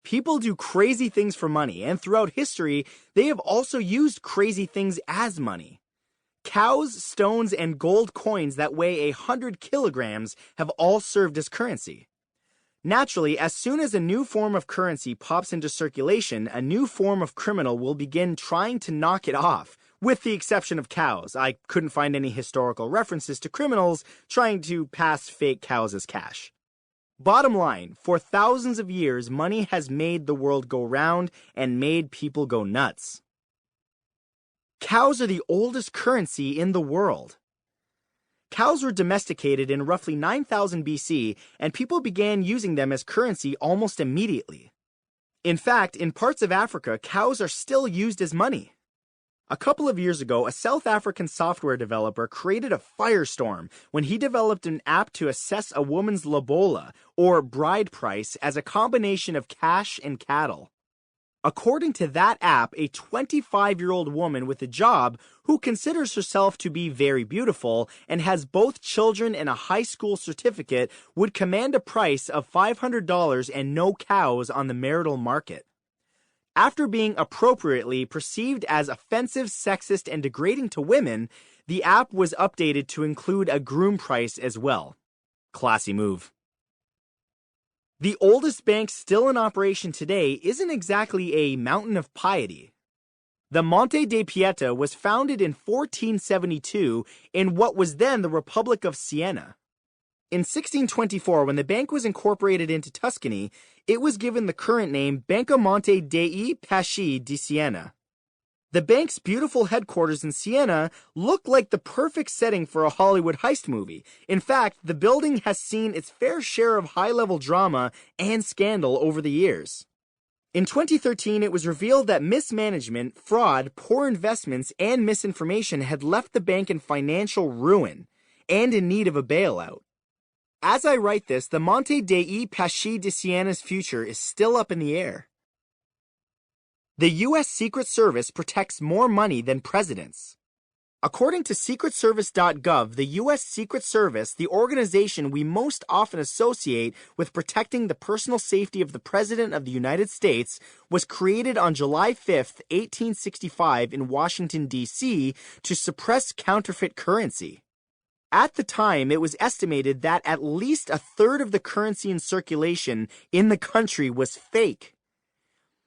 People do crazy things for money, and throughout history, they have also used crazy things as money. Cows, stones, and gold coins that weigh 100 kilograms have all served as currency. Naturally, as soon as a new form of currency pops into circulation, a new form of criminal will begin trying to knock it off, with the exception of cows. I couldn't find any historical references to criminals trying to pass fake cows as cash. Bottom line, for thousands of years, money has made the world go round and made people go nuts. Cows are the oldest currency in the world. Cows were domesticated in roughly 9000 BC, and people began using them as currency almost immediately. In fact, in parts of Africa, cows are still used as money. A couple of years ago, a South African software developer created a firestorm when he developed an app to assess a woman's lobola, or bride price, as a combination of cash and cattle. According to that app, a 25-year-old woman with a job who considers herself to be very beautiful and has both children and a high school certificate would command a price of $500 and no cows on the marital market. After being appropriately perceived as offensive, sexist, and degrading to women, the app was updated to include a groom price as well. Classy move. The oldest bank still in operation today isn't exactly a mountain of piety. The Monte dei Pieta was founded in 1472 in what was then the Republic of Siena. In 1624, when the bank was incorporated into Tuscany, it was given the current name Banco Monte dei Paschi di Siena. The bank's beautiful headquarters in Siena look like the perfect setting for a Hollywood heist movie. In fact, the building has seen its fair share of high-level drama and scandal over the years. In 2013, it was revealed that mismanagement, fraud, poor investments, and misinformation had left the bank in financial ruin and in need of a bailout. As I write this, the Monte dei Paschi di Siena's future is still up in the air. The U.S. Secret Service protects more money than presidents. According to secretservice.gov, the U.S. Secret Service, the organization we most often associate with protecting the personal safety of the President of the United States, was created on July 5, 1865 in Washington, D.C. to suppress counterfeit currency. At the time, it was estimated that at least a third of the currency in circulation in the country was fake.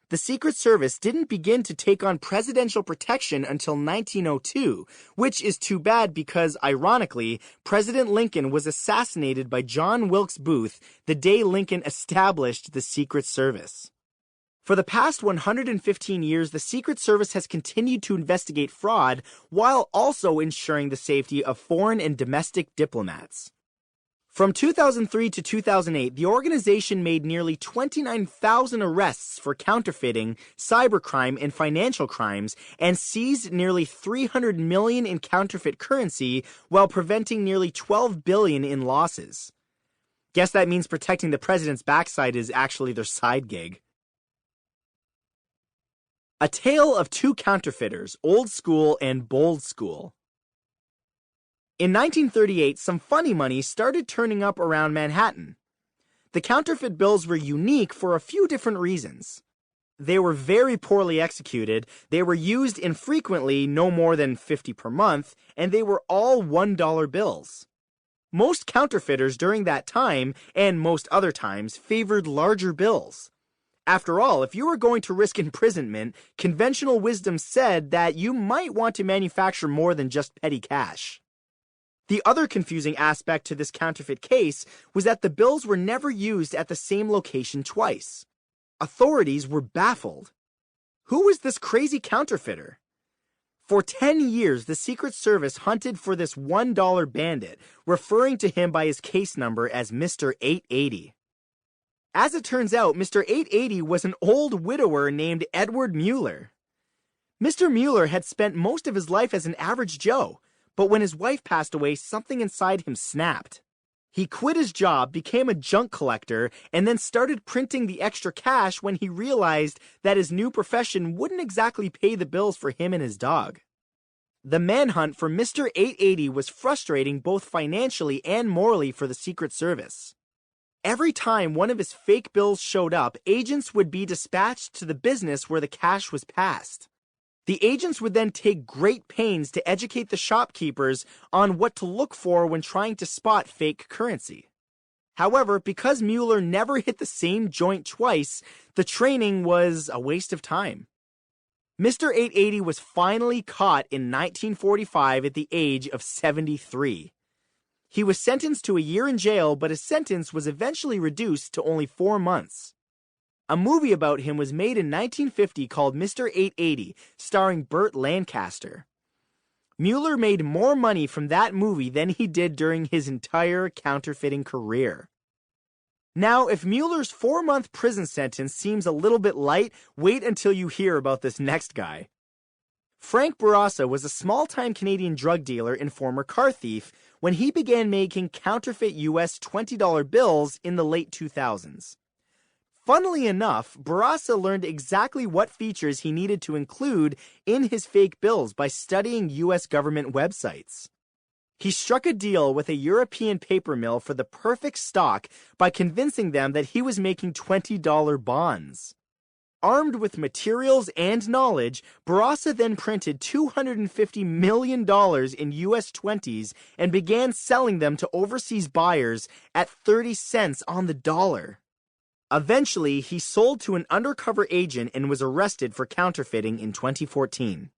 The Secret Service didn't begin to take on presidential protection until 1902, which is too bad because, ironically, President Lincoln was assassinated by John Wilkes Booth the day Lincoln established the Secret Service. For the past 115 years, the Secret Service has continued to investigate fraud while also ensuring the safety of foreign and domestic diplomats. From 2003 to 2008, the organization made nearly 29,000 arrests for counterfeiting, cybercrime, and financial crimes, and seized nearly $300 million in counterfeit currency while preventing nearly $12 billion in losses. Guess that means protecting the president's backside is actually their side gig. A tale of two counterfeiters, old school and bold school. In 1938, some funny money started turning up around Manhattan. The counterfeit bills were unique for a few different reasons. They were very poorly executed, they were used infrequently, no more than 50 per month, and they were all $1 bills. Most counterfeiters during that time, and most other times, favored larger bills. After all, if you were going to risk imprisonment, conventional wisdom said that you might want to manufacture more than just petty cash. The other confusing aspect to this counterfeit case was that the bills were never used at the same location twice. Authorities were baffled. Who was this crazy counterfeiter? For 10 years, the Secret Service hunted for this $1 bandit, referring to him by his case number as Mr. 880. As it turns out, Mr. 880 was an old widower named Edward Mueller. Mr. Mueller had spent most of his life as an average Joe, but when his wife passed away, something inside him snapped. He quit his job, became a junk collector, and then started printing the extra cash when he realized that his new profession wouldn't exactly pay the bills for him and his dog. The manhunt for Mr. 880 was frustrating both financially and morally for the Secret Service. Every time one of his fake bills showed up, agents would be dispatched to the business where the cash was passed. The agents would then take great pains to educate the shopkeepers on what to look for when trying to spot fake currency. However, because Mueller never hit the same joint twice, the training was a waste of time. Mr. 880 was finally caught in 1945 at the age of 73. He was sentenced to a year in jail, but his sentence was eventually reduced to only 4 months. A movie about him was made in 1950 called Mr. 880, starring Burt Lancaster. Mueller made more money from that movie than he did during his entire counterfeiting career. Now, if Mueller's 4-month prison sentence seems a little bit light, wait until you hear about this next guy. Frank Bourassa was a small-time Canadian drug dealer and former car thief when he began making counterfeit US $20 bills in the late 2000s. Funnily enough, Bourassa learned exactly what features he needed to include in his fake bills by studying US government websites. He struck a deal with a European paper mill for the perfect stock by convincing them that he was making $20 bonds. Armed with materials and knowledge, Bourassa then printed $250 million in US 20s and began selling them to overseas buyers at 30 cents on the dollar. Eventually, he sold to an undercover agent and was arrested for counterfeiting in 2014.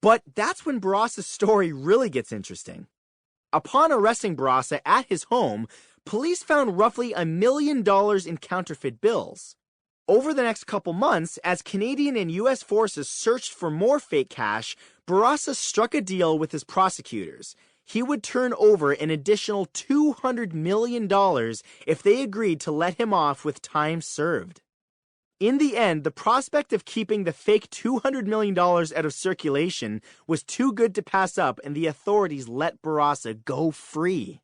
But that's when Bourassa's story really gets interesting. Upon arresting Bourassa at his home, police found roughly $1 million in counterfeit bills. Over the next couple months, as Canadian and US forces searched for more fake cash, Bourassa struck a deal with his prosecutors. He would turn over an additional $200 million if they agreed to let him off with time served. In the end, the prospect of keeping the fake $200 million out of circulation was too good to pass up, and the authorities let Bourassa go free.